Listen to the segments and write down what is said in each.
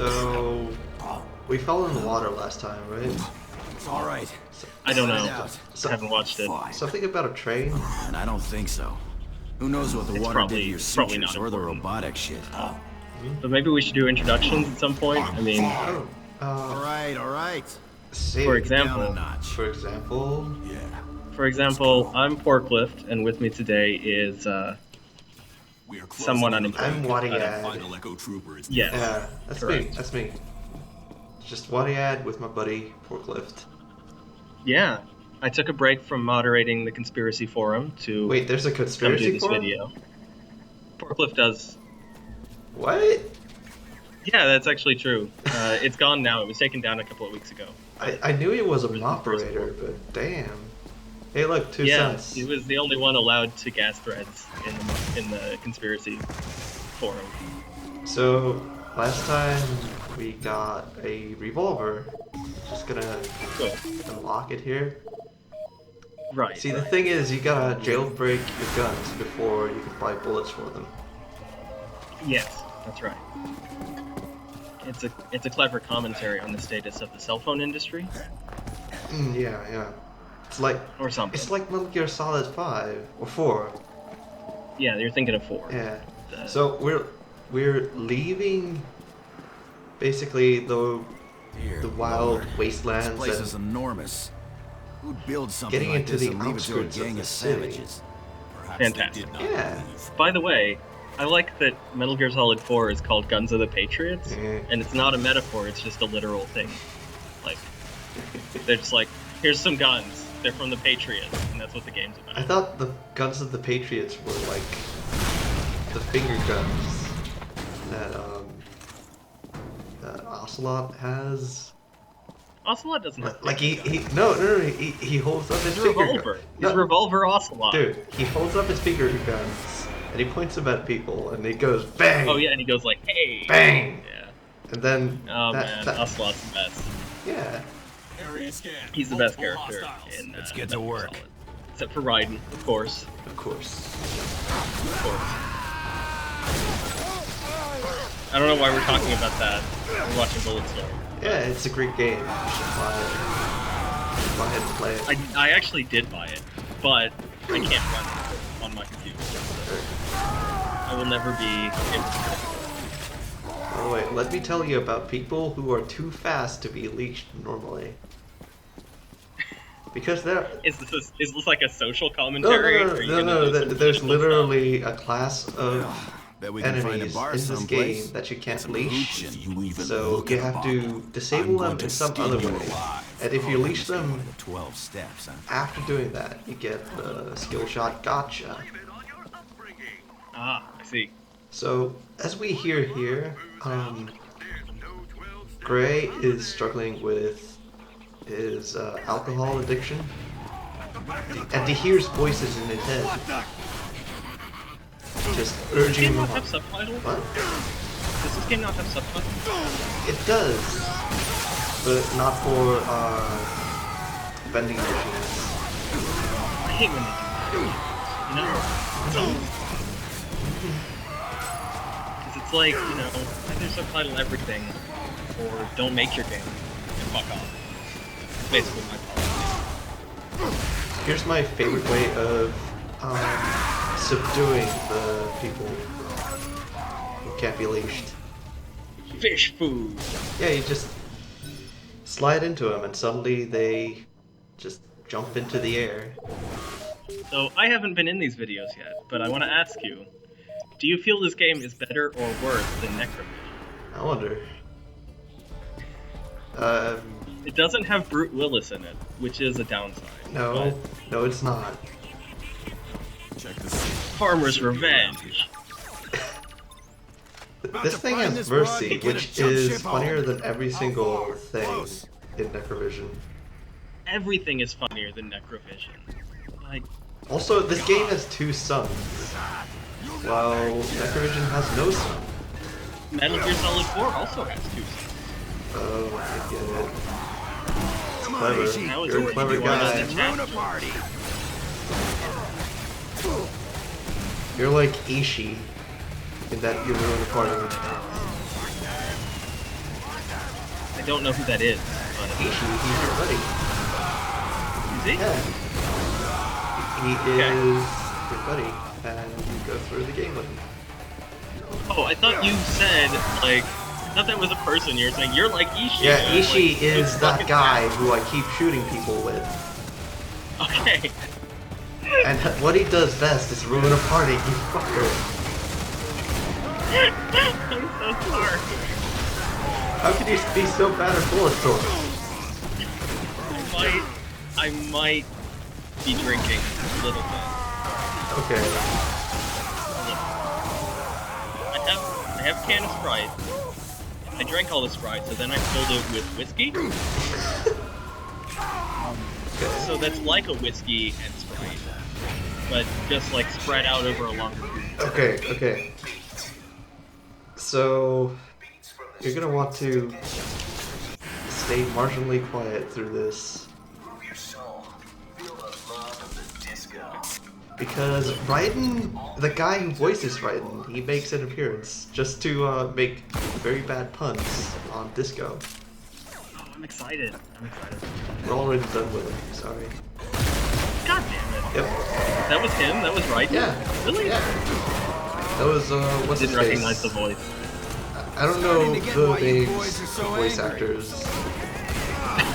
So we fell in the water last time, right? It's all right. I don't know. So- I haven't watched it. Something about a train? And I don't think so. Who knows what the water did to your probably sutures not or the important. robotic shit. But maybe we should do introductions at some point. I mean, Oh, All right. see. for Down a example, notch. For example, I'm Forklift, and with me today is someone unemployed. I'm Wadiad. Yes. Yeah, that's correct. me. That's me. Just Wadiad with my buddy Forklift. Yeah. I took a break from moderating the conspiracy forum to Wait, there's a come do conspiracy this forum? video. Forklift does. What? Yeah, that's actually true. It's gone now. It was taken down a couple of weeks ago. I knew he was an It was the first operator, one. but damn. Hey, look, 2 Yeah, cents. he was the only one allowed to gas threads in the conspiracy forum. So, last time we got a revolver. Just gonna Cool. unlock it here. Right. See, the thing is, you gotta jailbreak your guns before you can buy bullets for them. Yes, that's right. It's a clever commentary on the status of the cell phone industry, Yeah. It's like or something. It's like Metal Gear Solid 5 or 4. Yeah, you're thinking of 4. Yeah. The- So we're leaving basically the Dear wild Lord. This wastelands place and is enormous. Who'd build something getting like into this the and leave it to a outskirts of gang the of city. savages? Fantastic. Yeah. By the way, I like that Metal Gear Solid 4 is called Guns of the Patriots, Yeah. and it's not a metaphor, it's just a literal thing. Like, they're just like, here's some guns, they're from the Patriots, and that's what the game's about. I thought the guns of the Patriots were like the finger guns that Ocelot has. Ocelot doesn't have Like he holds up his his finger revolver. gun. His No, revolver Ocelot. dude, he holds up his finger guns and he points them at people and he goes bang. Oh yeah, and he goes like, hey! Bang. Yeah. And then Oh man, Ocelot's the best. yeah. He's the best character in Let's get Metal to Gear work. Solid. Except for Raiden, of course. Of course. Of course. I don't know why we're talking about that. We're watching Bulletstorm. Yeah, it's a great game. You should buy it. Go ahead and play it. I actually did buy it, but I can't run it on my computer. I will never be able to. By the way, let me tell you about people who are too fast to be leashed normally. Because they're Is this like a social commentary? Or are you gonna do some there's political literally a class of Bet we can find a enemies bar in this someplace. game that you can't Some leash. hooch and you even So look you at a have to bar. disable I'm them going to in some skin other you way. alive. And if you leash them The 12 steps, huh? after doing that, you get the skill shot gotcha. Ah, I see. So as we hear here, Gray is struggling with his alcohol addiction, and he hears voices in his head, just Does this urging game him not on. have subtitles? What? Does this game not have subtitles? It does, but not for vending machines. I hate when they do that. You know? Because it's like, you know, either subtitle everything, or don't make your game, and fuck off. That's basically my policy. Here's my favorite way of subduing the people who can't be leashed. Fish food! Yeah, you just slide into them and suddenly they just jump into the air. So, I haven't been in these videos yet, but I want to ask you, do you feel this game is better or worse than Necrovision? I wonder. It doesn't have Brute Willis in it, which is a downside. No, no, it's not. Check this. Farmer's Revenge! This thing find has this broad Mercy, and get a which jump is ship funnier home. than every single How far? thing Close. in Necrovision. Everything is funnier than Necrovision. Like, Also, this game has 2 suns, while Necrovision has no sun. Metal Gear Solid 4 also has 2 suns. Oh, I get it. It's Come on, clever. Ishi. That was You're a what clever you wanted guy. to Ruin a party. You're like Ishi in that you ruin the party. I don't know who that is. But Ishi, he's your buddy. is he? Yeah. He Okay. is your buddy, and you go through the game with him. Oh, I thought you said like. I thought that was a person. You're saying you're like Ishi. Yeah, and I was Ishi like, is who's that fucking guy who I keep shooting people with. Okay. And what he does best is ruin a party, you fucker. I'm so sorry. How could you be so bad at Bulletstorm? I might be drinking a little bit. Okay. I have a can of Sprite. I drank all the Sprite, so then I filled it with whiskey. Okay. So that's like a whiskey and Sprite, but just like spread out over a longer period. Okay. So you're gonna want to stay marginally quiet through this. Because Raiden, the guy who voices Raiden, he makes an appearance just to make very bad puns on Disco. Oh, I'm excited. We're already done with him, sorry. God damn it. Yep. That was him? That was Raiden? Yeah. Really? Yeah. That was, what's his Didn't face? recognize the voice. I don't know the names of voice actors.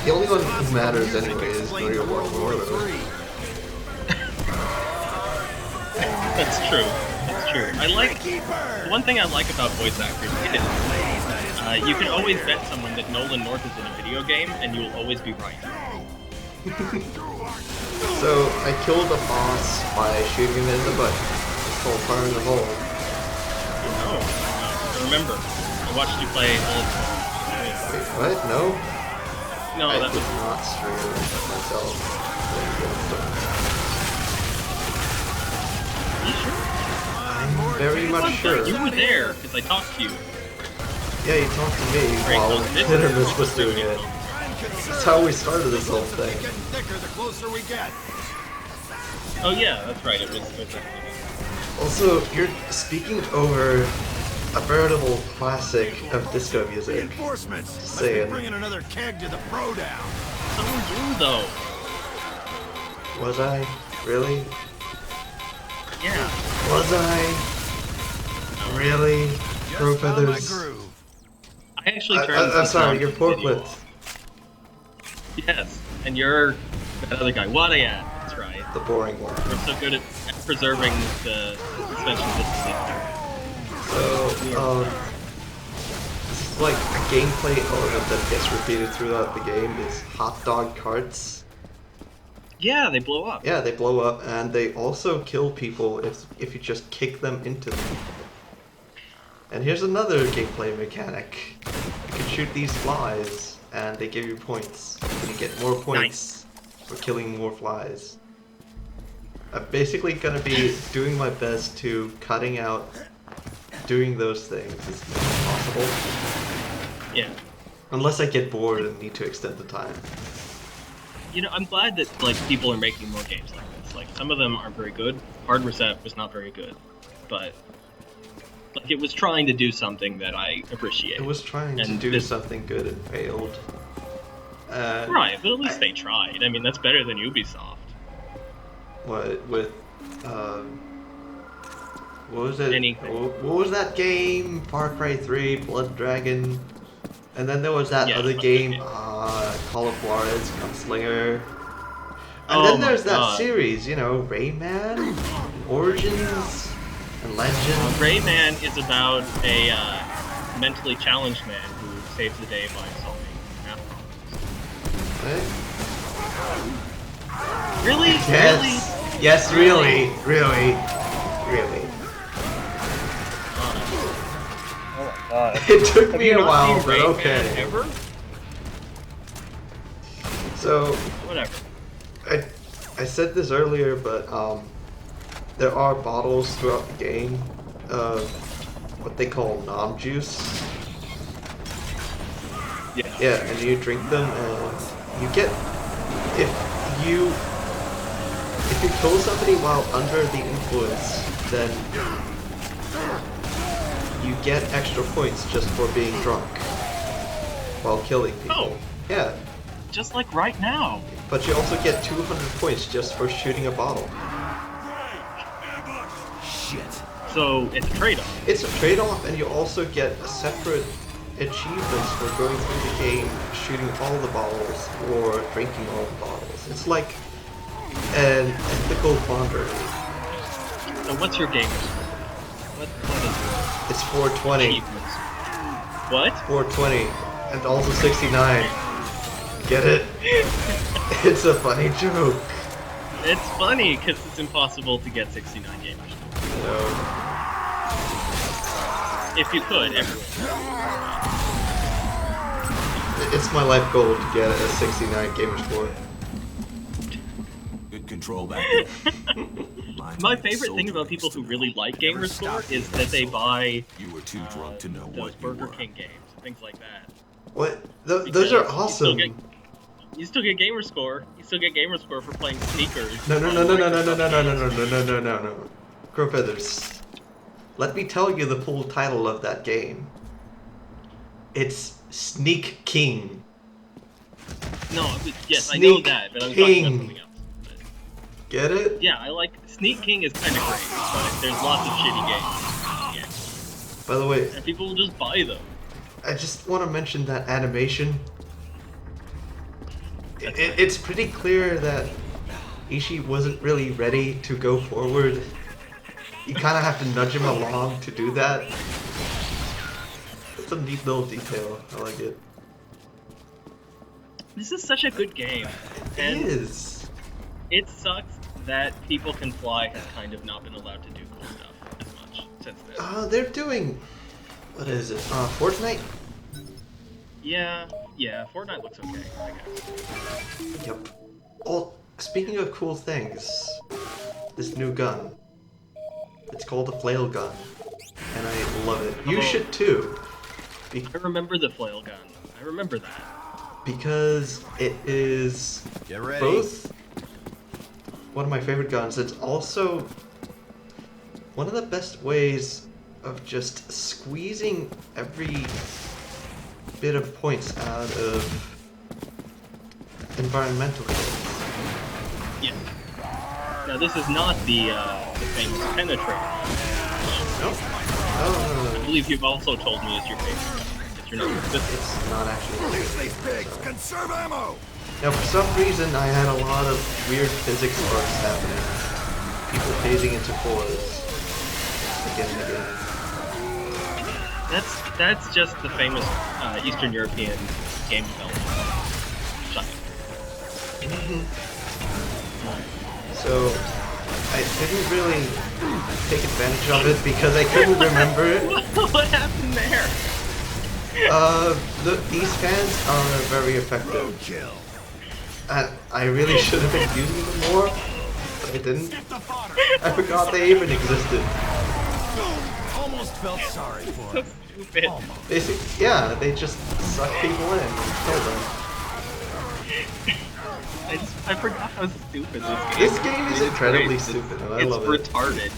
The only one who matters anyway is Mario Warlord. That's true. I like one thing I like about voice actors is you can always bet someone that Nolan North is in a video game, and you will always be right. So I killed a boss by shooting him in the butt. It's called Fire in the Hole. Oh, I remember. I watched you play Bulletstorm. Wait, what? No? No, I that did was not stream myself. you sure? I'm very much sure. You were there because I talked to you. Yeah, you talked to me Great while conversation. Hittermus was doing it. That's how we started this whole thing. Oh yeah, that's right. It was Also, you're speaking over a veritable classic of disco music. Reinforcements. Must be Saying, bringing another keg to the throwdown. so you though. was I? Really? Yeah. Was I? Really? Crow Just found my feathers? groove. I actually turned. I'm some sorry, sound you're to the video. forklift. Yes, and you're that other guy. What yeah, that's right. The boring one. We're so good at preserving the suspension of disbelief. So, this is like a gameplay element that gets repeated throughout the game is hot dog carts. Yeah, they blow up. Yeah, they blow up and they also kill people if you just kick them into them. And here's another gameplay mechanic. You can shoot these flies and they give you points. And you get more points for killing more flies. I'm basically gonna be doing my best to cutting out doing those things as much as possible. Yeah. Unless I get bored and need to extend the time. You know, I'm glad that like people are making more games like this. Like some of them are very good. Hard Reset was not very good, but like it was trying to do something that I appreciate. It was trying to And do this- something good and failed. Right, but at least they tried. I mean, that's better than Ubisoft. What with what was it? Anything. What was that game? Far Cry 3, Blood Dragon, and then there was that Yeah, other Blood game, Dragon. Call of Juarez, Gunslinger. And Oh then my there's that God. series, you know, Rayman, Origins, and Legend. Rayman is about a mentally challenged man who saves the day by solving math problems. Right? Really? Yes. Yes, really. Really. Oh my god. It took Have me you a not while, seen but Rayman okay. Ever? So, Whatever. I said this earlier, but there are bottles throughout the game of what they call nom juice. Yeah. Yeah, and you drink them, and you get if you kill somebody while under the influence, then you get extra points just for being drunk. while killing people. Oh. Yeah, Just like right now. but you also get 200 points just for shooting a bottle. Shit. So it's a trade-off. It's a trade-off, and you also get separate achievements for going through the game, shooting all the bottles, or drinking all the bottles. It's like an ethical bonder. So what's your gamer score? What is It's your 420. achievements? What? 420. And also 69. Get it? It's a funny joke. It's funny because it's impossible to get 69 gamer score. No. If you could, everyone. It's my life goal to get a 69 gamer score. Good control back there. My favorite thing about people who really like gamer score is that they buy You were too drunk to know those what you Burger were. King games, things like that. What? Those are Because awesome. You still get gamer score. You still get gamer score for playing sneakers. No, no, on no, no, no, no, no, Microsoft no, no, no, games. no, no, no, no, no. Crow Feathers. Let me tell you the full title of that game. It's Sneak King. No, yes, I Sneak know that, but I'm talking King. about something else. But, Get it? yeah, I like Sneak King is kind of great, but there's lots of shitty games. Yeah. By the way, And people will just buy them. I just want to mention that animation. It's pretty clear that Ishii wasn't really ready to go forward. You kind of have to nudge him along to do that. It's a neat little detail. I like it. This is such a good game. It And is. it sucks that People Can Fly has kind of not been allowed to do cool stuff as much since then. They're doing. What is it? Fortnite? Yeah, Fortnite looks okay, I guess. Yep. Oh, speaking of cool things, this new gun. It's called a flail gun, and I love it. You Oh. should too, I remember the flail gun. I remember that. because it is Get ready. both one of my favorite guns. It's also one of the best ways of just squeezing every bit of points out of environmental kills. Yeah. Now this is not the famous penetrator. No, I no, believe you've also told me it's your favorite gun. It's your number 50. it's not actually. Use these pigs. Conserve ammo. Now, for some reason, I had a lot of weird physics bugs happening. People phasing into cores again and again. That's just the famous Eastern European game development. Shut it. So, I didn't really take advantage of it because I couldn't remember it. What happened there? These fans are very effective. Kill. I really should have been using them more, but I didn't. I forgot they even existed. Almost felt sorry for So him. stupid. Basically, yeah, they just suck people in and kill them. I forgot how stupid this game This game is It's incredibly great. stupid, and I It's love it. retarded.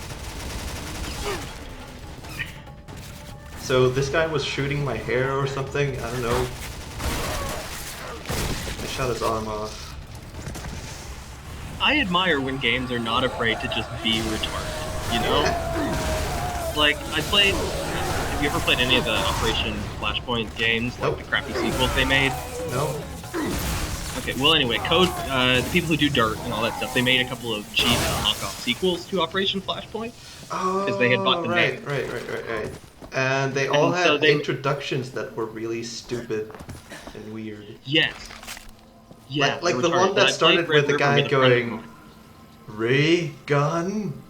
So this guy was shooting my hair or something, I don't know. I shot his arm off. I admire when games are not afraid to just be retarded, you know? Like, have you ever played any of the Operation Flashpoint games, like Nope. the crappy sequels they made? No? Okay, well anyway, the people who do Dirt and all that stuff, they made a couple of cheap knockoff sequels to Operation Flashpoint. Oh, they had bought the right, name. right. And they all And so had they- introductions that were really stupid and weird. Yes. Yeah, like they're the retarded. one But that I started played with the Red guy River with a friend of going, mine. Ray Gun?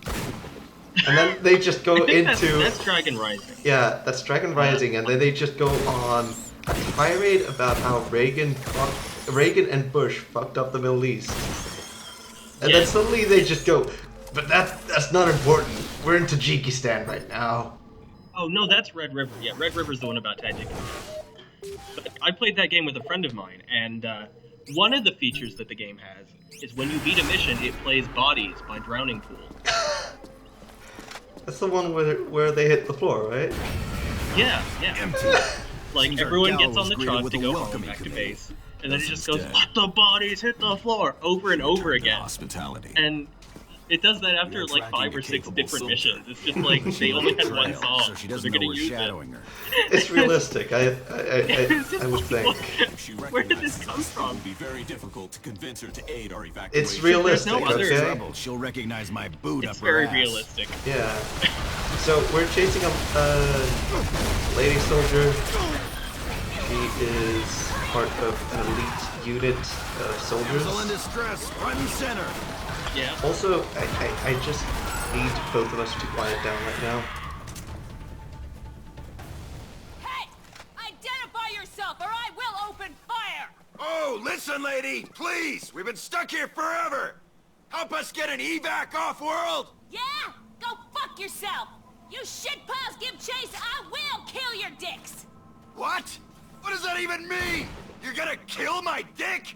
And then they just go I think into... that's Dragon Rising. Yeah, that's Dragon Rising, and then they just go on a tirade about how Reagan and Bush fucked up the Middle East. And then Yeah. suddenly they just go, but that's not important. We're in Tajikistan right now. Oh no, that's Red River. Yeah, Red River's the one about Tajikistan. But I played that game with a friend of mine, and one of the features that the game has is when you beat a mission, it plays Bodies by Drowning Pool. That's the one where they hit the floor, right? Yeah. Empty. Like, Seems our everyone gal gets on was the greeted truck with to a go home welcoming back to committee. base, and then it Thus just goes, instead, let the bodies hit the floor, over and over returned to again. hospitality. And it does that after You're like 5 attracting or a 6 capable different soldier. missions. It's just like, She they left only a had one trail, song, so she so doesn't they're know gonna we're use shadowing her. It's realistic. It's just I would like, think. If she where did this recognizes come us, it from? will be very difficult to convince her to aid our evacuation. It's realistic, There's no other- okay? Trouble, she'll recognize my boot It's up her very ass. realistic. Yeah. So we're chasing a lady soldier. She is part of an elite unit of Damsel soldiers. in distress, front and center. Yeah. Also, I just need both of us to quiet down right now. Hey! Identify yourself or I will open fire! Oh, listen, lady, please. We've been stuck here forever. Help us get an evac off-world. Yeah? Go fuck yourself! You shitpiles give chase, I will kill your dicks! What? What does that even mean? You're gonna kill my dick?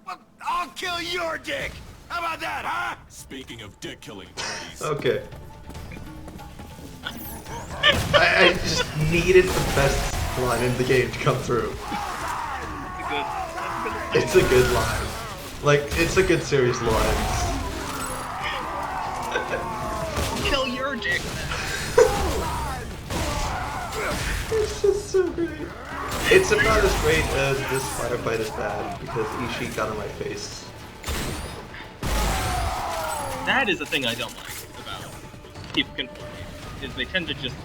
Well, I'll kill your dick. How about that, huh? Speaking of dick killing parties. Okay. I just needed the best line in the game to come through. It's a good line. Like, it's a good serious line. Kill your dick. It's just so great. It's about as great as this firefight is bad because Ishii got in my face. That is the thing I don't like about people can play, is they tend to just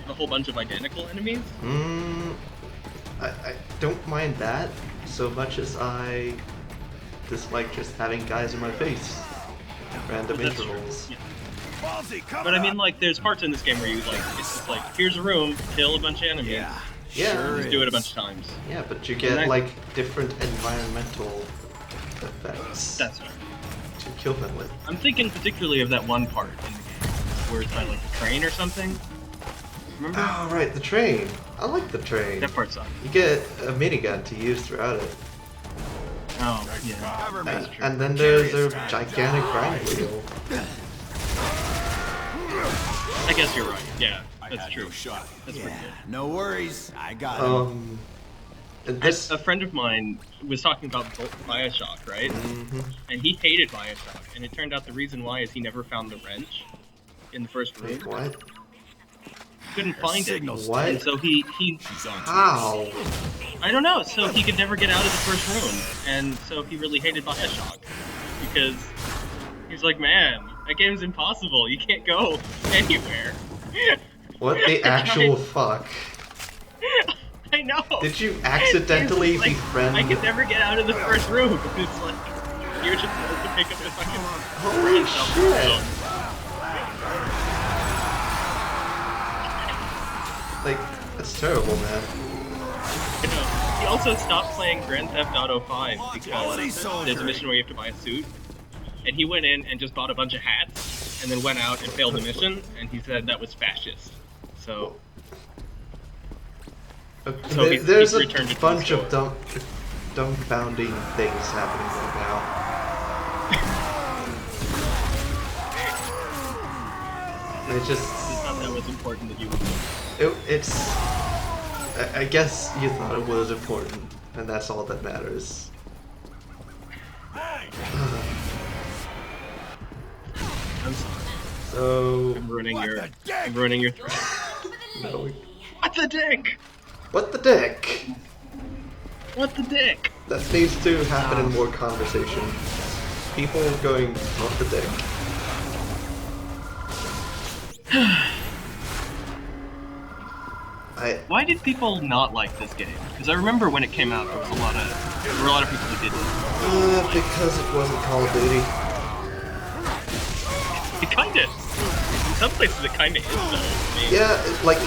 have a whole bunch of identical enemies. I don't mind that so much as I dislike just having guys in my face at random That's true. intervals. Yeah. Ballsy, come But I mean, like, there's parts in this game where you, like, it's just like, here's a room, kill a bunch of enemies. Yeah. Yeah. Sure Just do it a is. bunch of times. Yeah, but you And get that- like different environmental effects That's right. to kill them with. I'm thinking particularly of that one part in the game where it's by, like, the train or something. Remember? Oh, right, the train. I like the train. That part sucked. You get a minigun to use throughout it. Oh, yeah. Government. And then there's a gigantic grind wheel. I guess you're right. Yeah, I that's had true. no shot. That's pretty good. No worries, I got him. And this A friend of mine was talking about Bioshock, right? And he hated Bioshock, and it turned out the reason why is he never found the wrench in the first room. wait, what? Couldn't find it. Signals. What? And so he She's on How? I don't know, so he could never get out of the first room, and so he really hated Bioshock, because he's like, man, that game's impossible, you can't go anywhere. What the actual fuck? I know! Did you accidentally He's like, befriend? I could never get out of the first room. It's like, you're just supposed to pick up the fucking Holy wrench off the shit! wall. Like, that's terrible, man. You know, he also stopped playing Grand Theft Auto 5 because Quality there's a soldier. mission where you have to buy a suit. And he went in and just bought a bunch of hats, and then went out and failed the mission, and he said that was fascist. So, So he's There's a returned it to the bunch of store. dumbfounding things happening right now. It just, he thought that was important that you would know. it's. I guess you thought it was important, and that's all that matters. I'm sorry. So, I'm ruining What your. the dick? I'm ruining your thread. no, What the dick? what the dick? What the dick? That needs to happen in more conversation. People going, what the dick? Why did people not like this game? Because I remember when it came out, there were a lot of people who didn't. Because it wasn't Call of Duty. It kind of. In some places, it kind of is though. I mean, Yeah, like, I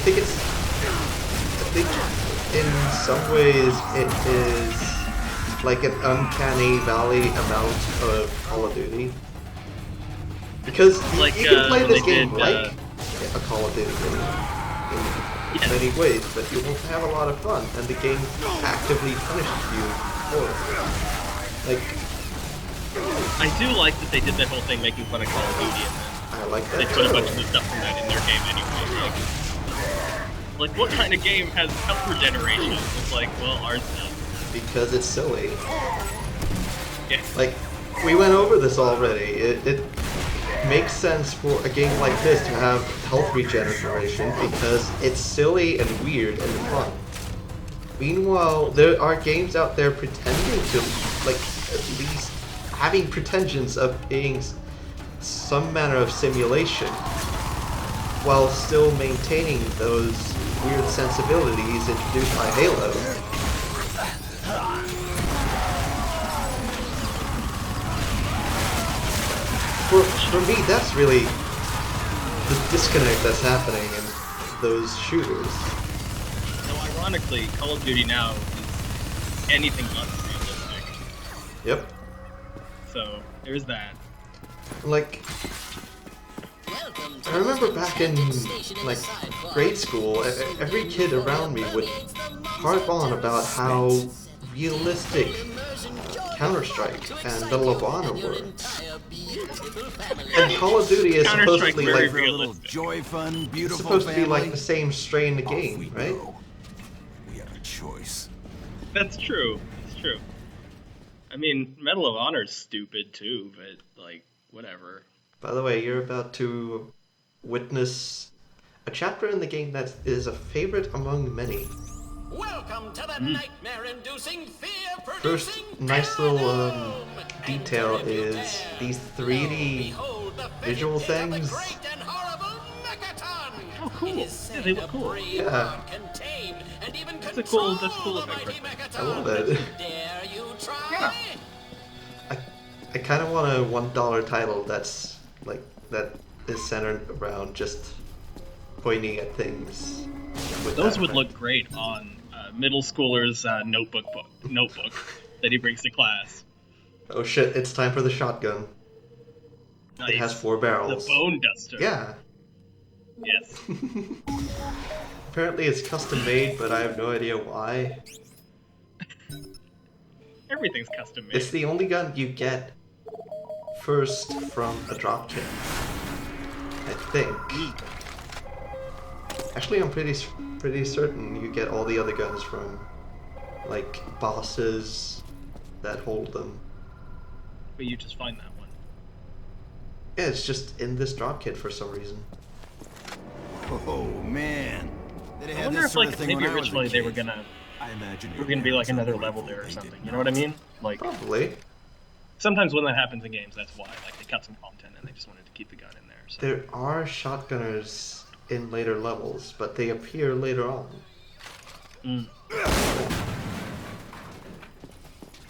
think in some ways it is like an uncanny valley amount of Call of Duty. Because Like, you can play when this they game did, like a Call of Duty game in many ways, but you won't have a lot of fun, and the game actively punishes you for it. Like, I do like that they did that whole thing making fun of Call of Duty, and I like then they that put a too. bunch of the stuff from that in their game anyway. Like, Like, what kind of game has health regeneration? It's like, well, ours does. Because it's silly. Yeah. Like, we went over this already. It makes sense for a game like this to have health regeneration because it's silly and weird and fun. Meanwhile, there are games out there pretending to, like, at least having pretensions of being some manner of simulation while still maintaining those weird sensibilities introduced by Halo. For me, that's really the disconnect that's happening in those shooters. So ironically, Call of Duty now is anything but realistic. Yep. So there's that. Like, I remember back in like grade school, every kid around me would harp on about how realistic Counter-Strike and Medal of Honor were. And Call of Duty is supposedly very like realistic. Joy, fun, beautiful supposed to be like family. the same strain of game, right? We have a choice. That's true. It's true. I mean, Medal of Honor's stupid too, but like, whatever. By the way, you're about to witness a chapter in the game that is a favorite among many. Welcome to the nightmare-inducing, fear-producing First nice little detail is these 3D visual things. Oh, cool. Yeah, they look cool. Yeah. That's a cool effect right there. I love it. Yeah. I kind of want a $1 title that's like that is centered around just pointing at things. With Those that would effect. look great on middle schooler's notebook that he brings to class. Oh shit! It's time for the shotgun. Nice. It has 4 barrels. The bone duster. Yeah. Yes. Apparently it's custom made, but I have no idea why. Everything's custom made. It's the only gun you get first from a drop kit. I think. Actually, I'm pretty certain you get all the other guns from, like, bosses that hold them. But you just find that one. Yeah, it's just in this drop kit for some reason. Oh man. They I had wonder this if, sort like, of thing maybe when I was a originally they were kid. gonna I imagine be like another level there or something. You know what I mean? Like, Probably. sometimes when that happens in games, that's why. Like, they cut some content and they just wanted to keep the gun in there. So. There are shotgunners in later levels, but they appear later on.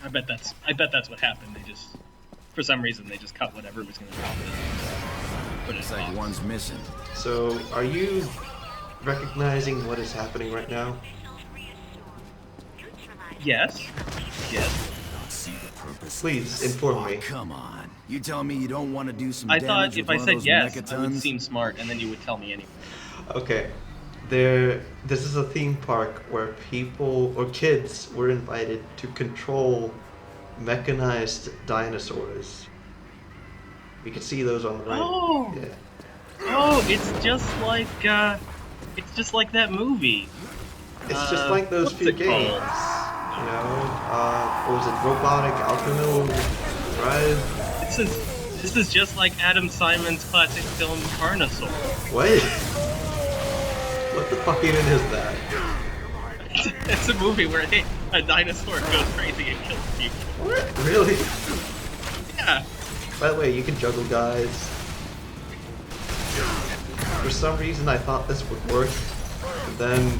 I bet that's what happened. They just, for some reason, they just cut whatever was going to drop it. Put it It's in like box. one's missing. So, are you recognizing what is happening right now? Yes. Yes. See the purpose. Please inform me. Come on. You tell me you don't want to do some I damage thought with if I one of said those yes, I would megatons? seem smart, and then you would tell me anyway. Okay. This is a theme park where people or kids were invited to control mechanized dinosaurs. You can see those on the right. Oh. Yeah. Oh, it's just like that movie. It's just like those what's few it called? games. You know, what was it? Robotic Alchemil Rise? This is just like Adam Simon's classic film Carnosaur. What? What the fuck even is that? It's a movie where a dinosaur goes crazy and kills people. What? Really? Yeah. By the way, you can juggle guys. For some reason, I thought this would work. But then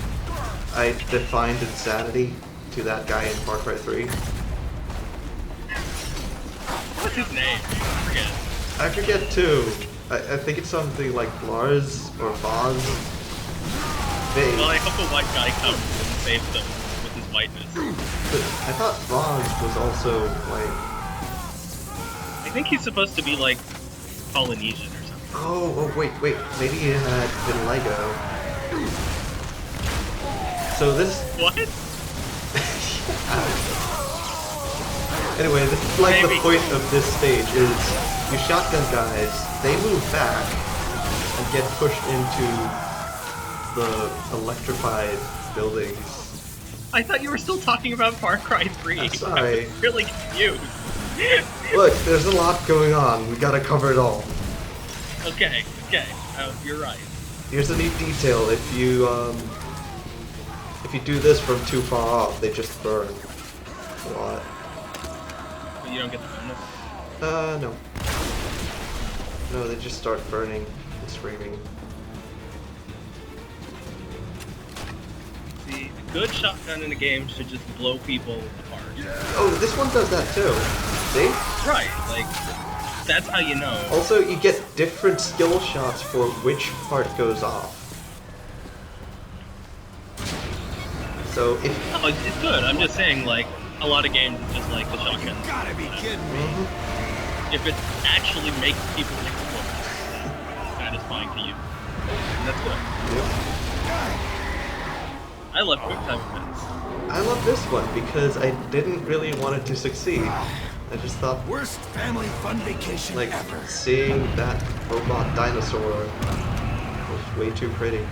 I defined insanity to that guy in Far Cry 3. What's his name? I forget. I forget too. I think it's something like Lars or Vaz. Vague. Well, I hope a white guy comes and saves them with his whiteness. But I thought Vaz was also like. I think he's supposed to be like Polynesian or something. Oh, wait. Maybe it had been Lego. So this. What? Anyway, this is like Maybe. the point of this stage is you shotgun guys, they move back and get pushed into the electrified buildings. I thought you were still talking about Far Cry 3. I'm sorry. I was really confused. Look, there's a lot going on. We gotta cover it all. Okay. You're right. Here's a neat detail. If you do this from too far off, they just burn a lot. But you don't get the bonus. No. No, they just start burning and screaming. The good shotgun in a game should just blow people apart. Oh, this one does that too. See? Right, like, that's how you know. Also, you get different skill shots for which part goes off. So if... No, it's good. I'm just saying, like, a lot of games is just like the shotgun. You gotta be kidding me. If it actually makes people explode, that's satisfying to you. And that's good. Yep. I love QuickTime events. I love this one because I didn't really want it to succeed. I just thought, Worst family fun vacation like, ever. seeing that robot dinosaur was way too pretty.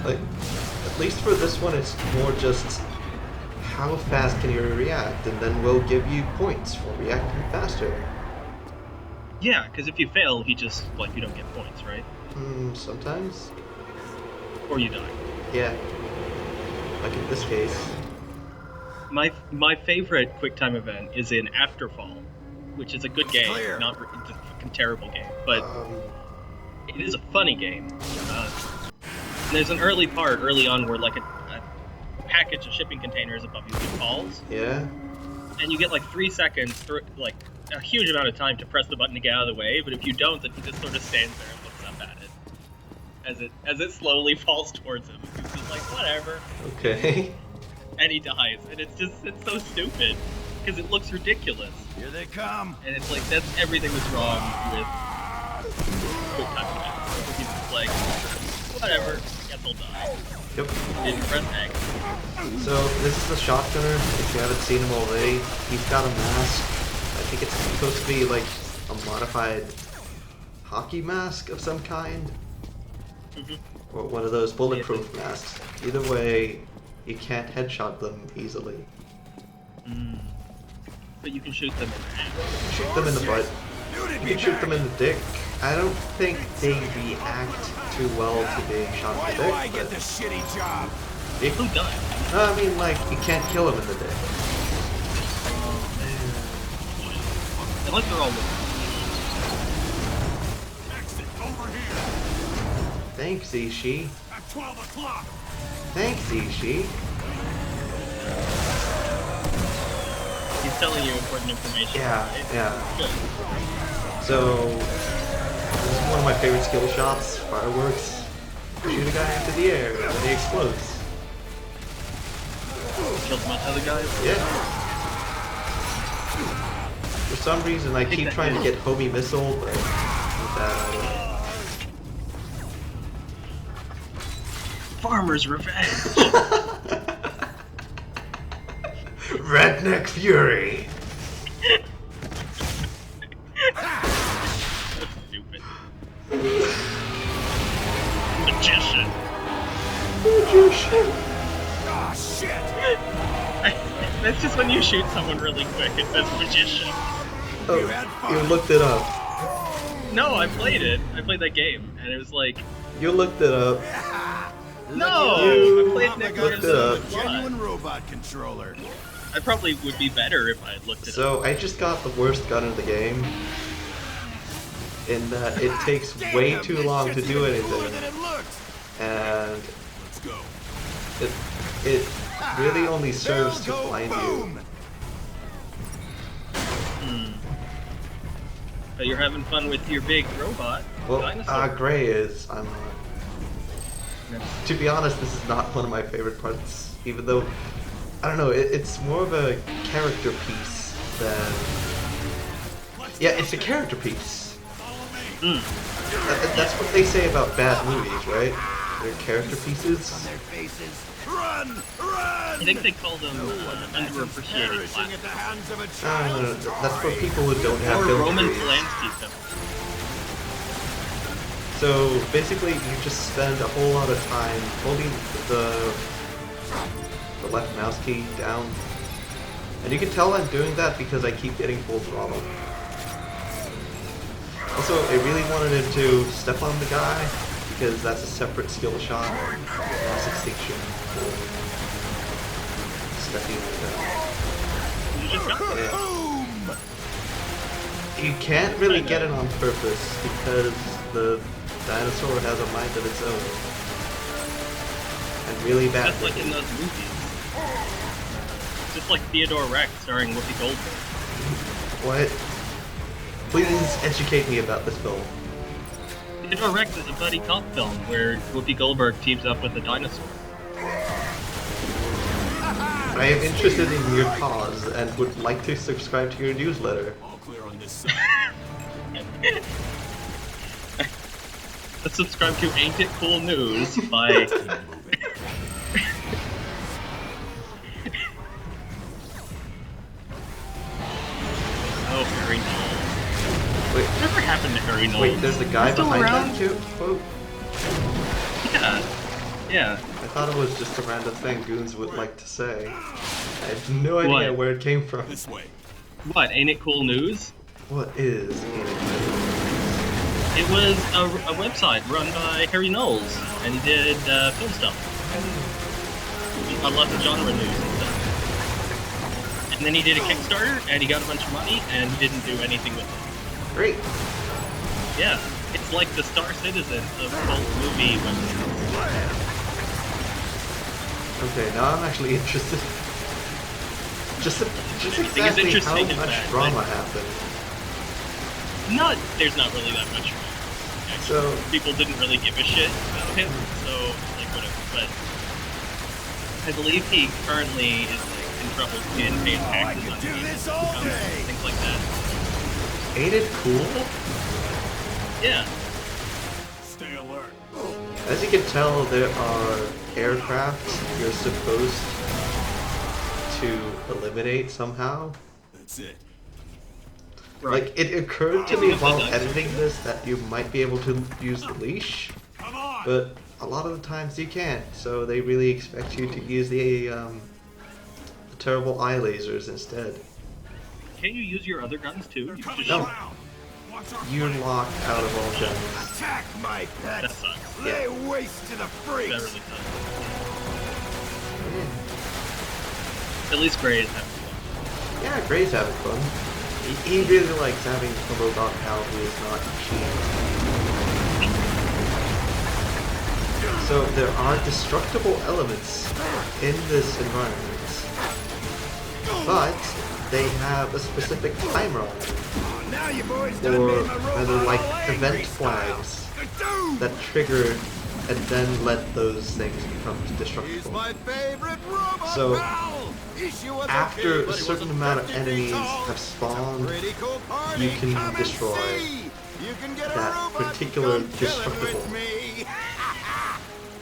Like, at least for this one, it's more just how fast can you react, and then we'll give you points for reacting faster. Yeah, because if you fail, he just, like, you don't get points, right? Sometimes. Or you die. Yeah. Like in this case. My favorite QuickTime event is in Afterfall, which is a good game, Clear. not it's a fucking terrible game, but it is a funny game. There's an early on where like a package of shipping containers above you falls, Yeah. and you get like 3 seconds, for, like a huge amount of time to press the button to get out of the way. But if you don't, then he just sort of stands there and looks up at it as it slowly falls towards him. He's just like, whatever. Okay. And he dies, and it's so stupid because it looks ridiculous, Here they come. and it's like that's everything that's wrong with QuickTime events. He's just like, whatever, guess I'll die. Yep. Didn't press X. So this is the shotgunner. If you haven't seen him already, he's got a mask. I think it's supposed to be like a modified hockey mask of some kind, or one of those bulletproof masks. Either way, you can't headshot them easily. But you can shoot them in the hand. Shoot them in the butt. You can shoot them in the dick. I don't think they react too well to being shot Why in do the I dick. get this shitty job? Who does? No, I mean, like, you can't kill them in the dick. Unless they're all with Exit over here Thanks, Ishi. at 12 o'clock. Thanks, Ishi. He's telling you important information. Yeah, right? yeah. Good. So, this is one of my favorite skill shots, fireworks. Shoot a guy into the air, and then he explodes. Killed a bunch of other guys. Yeah. For some reason, I keep trying to get homie missile, but Farmer's revenge. Redneck Fury. That's stupid. Magician. Ah, shit. That's just when you shoot someone really quick. It says magician. Oh, you looked it up. No, I played it. I played that game, and it was like, You looked it up. no, You I played Mama Nick got looked vs. it up. a genuine robot controller. I probably would be better if I had looked it up. So, I just got the worst gun in the game. In that it takes way Damn, too this long to shit's do even cooler anything. than it looks. And Let's go. it really only serves to They'll go blind you. boom. But you're having fun with your big robot Well, dinosaur. Gray is. I'm to be honest, this is not one of my favorite parts, even though, I don't know, it's more of a character piece than... Yeah, it's a character piece. That's what they say about bad movies, right? They're character pieces. Their faces. Run! Run! I think they call them underappreciated Perishing at the classics. hands of a No, child. no, that's for people who don't have Or film Roman degrees. Polanski films. So basically, you just spend a whole lot of time holding the left mouse key down, and you can tell I'm doing that because I keep getting full throttle. Also, I really wanted him to step on the guy because that's a separate skill shot. Mass extinction. Stepping on the guy. You just got it. You can't really get it on purpose because the dinosaur has a mind of its own. And really bad. Just like in those movies. Just like Theodore Rex starring Whoopi Goldberg. What? Please educate me about this film. Theodore Rex is a buddy cop film where Whoopi Goldberg teams up with a dinosaur. I am interested in your cause and would like to subscribe to your newsletter. All clear on this side. Let's subscribe to Ain't It Cool News by... Oh, Harry Knowles. Wait, Whatever happened to Harry Knowles? wait, there's a guy Still behind around? that too? Quote? Yeah. Yeah. I thought it was just a random thing Goons would like to say. I have no idea What? where it came from. This way. What, Ain't It Cool News? What is It was a website run by Harry Knowles, and he did film stuff. On lots of genre news and stuff. And then he did a Kickstarter, and he got a bunch of money, and he didn't do anything with it. Great. Yeah, it's like the Star Citizen of old movie websites. Okay, now I'm actually interested. Just Everything is exactly how interesting in much that, drama but- happened. There's not really that much. So, People didn't really give a shit about him, so like whatever. But I believe he currently is like in trouble in paying taxes on things like that. ain't it cool? Yeah. Stay alert. As you can tell, there are aircraft you're supposed to eliminate somehow. That's it. Right. Like, it occurred to me while editing this that you might be able to use the leash, Come on. but a lot of the times you can't, so they really expect you to use the terrible eye lasers instead. Can't you use your other guns too? You Coming just No. around. Watch our You're locked out of all guns. Attack my That pets! sucks. Lay waste to the That freaks! really sucks. At least Gray is having fun. Yeah, Gray's having fun. He really likes having a robot pal who is not cheap. So there are destructible elements in this environment, but they have a specific timer on them, Now you boys done or made my rather robot like all event angry style. flags Dude, that trigger and then let those things become he's destructible. my favorite robot So, pal. Issue was after okay, a but he certain wasn't amount of 50 feet enemies tall. have spawned, Pretty cool party. you can Come and destroy see. You can get a that robot particular to come kill it destructible. with me.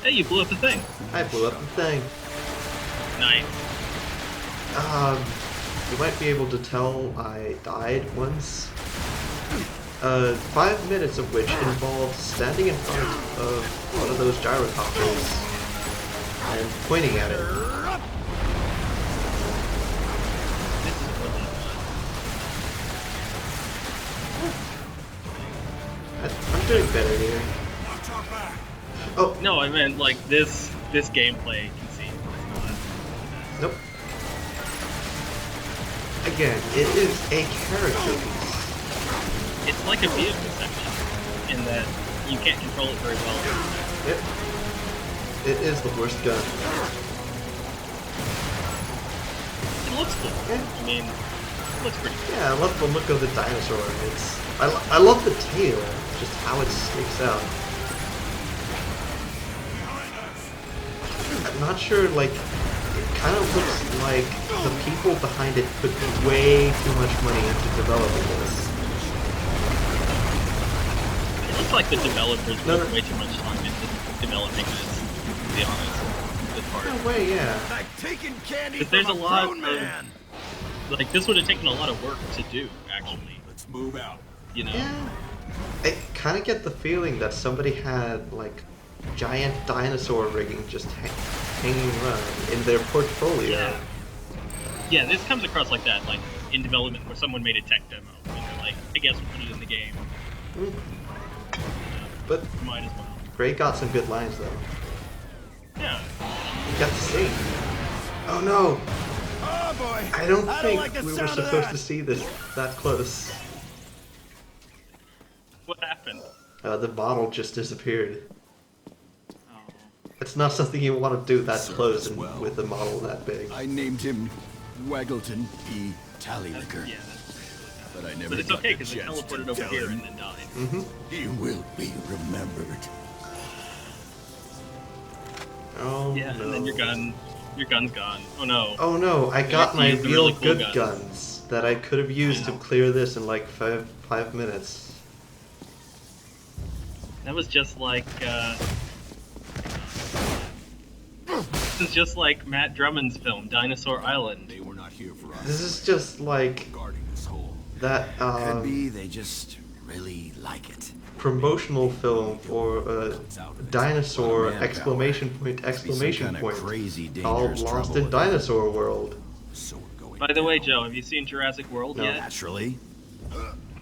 Hey, you blew up the thing. I blew up the thing. Nice. You might be able to tell I died once. 5 minutes of which involved standing in front of one of those gyrocopters and pointing at it. This is really I'm doing better here. Watch our back. Oh, fun. No, I meant like this gameplay conceit. nope. Again, it is a character piece. It's like a vehicle section in that you can't control it very well. It is the worst gun. It looks cool. Yeah. I mean, it looks pretty cool. Yeah, I love the look of the dinosaur. I love the tail, just how it sticks out. I'm not sure, like, it kind of looks like the people behind it put way too much money into developing this. It looks like the developers No, put no. way too much time into developing this, to be honest. This part. No way, yeah. Like taking candy But there's from a lot grown of- man. Like, this would have taken a lot of work to do, actually. Let's move out. you know. Yeah. I kind of get the feeling that somebody had like giant dinosaur rigging just hanging around in their portfolio. Yeah. Yeah, this comes across like that, like in development where someone made a tech demo and they're like, I guess we'll put it in the game. But Might as well. Gray got some good lines though. Yeah. You got to see. Oh no! Oh boy! I don't I think like the we were sound of supposed that. to see this that close. What happened? The model just disappeared. Oh. It's not something you want to do that Serves close and well. with a model that big. I named him Waggleton P. Tallylicker, Yeah. but I never But it's got okay the because it chance to teleported over tell here him. and then died. Mm-hmm. He will be remembered. Oh Yeah, no. and then your gun's gone. Oh no. Oh no, I got You my used the real really cool good guns. guns that I could have used to clear this in like five minutes. That was just like, this is just like Matt Drummond's film, Dinosaur Island. They were not here for us. This is just like guarding this hole. that Could be they just really like it. promotional film for a dinosaur exclamation point Crazy, called dangerous Lost trouble in with Dinosaur World. So we're going By the way, Joe, have you seen Jurassic World No. yet? naturally.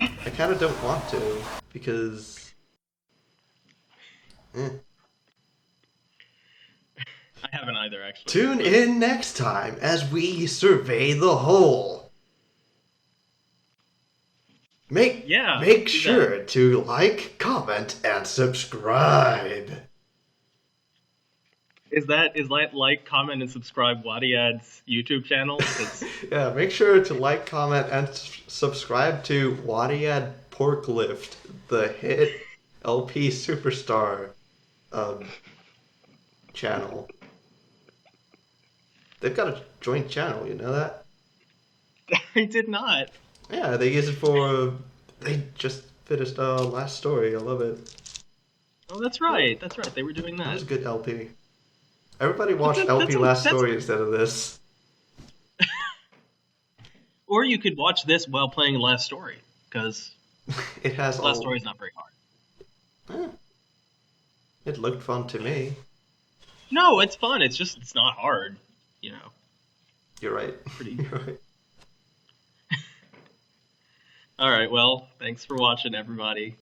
I kind of don't want to because. I haven't either, actually. Tune in next time as we survey the hole. Make do sure to like, comment, and subscribe. Is that like, comment, and subscribe Wadiad's YouTube channel? 'Cause Yeah, make sure to like, comment, and subscribe to Wadiad Porklift, the hit LP Superstar channel. They've got a joint channel, you know that? I did not. Yeah, they use it for. They just finished Last Story. I love it. Oh, that's right. That's right. They were doing That that. was a good LP. Everybody watch That's LP Last that's- Story instead of this. Or you could watch this while playing Last Story, because It has Last all. Story is not very hard. It looked fun to me. No, it's fun. It's not hard. You know. You're right. Pretty- You're right. All right. Well, thanks for watching, everybody.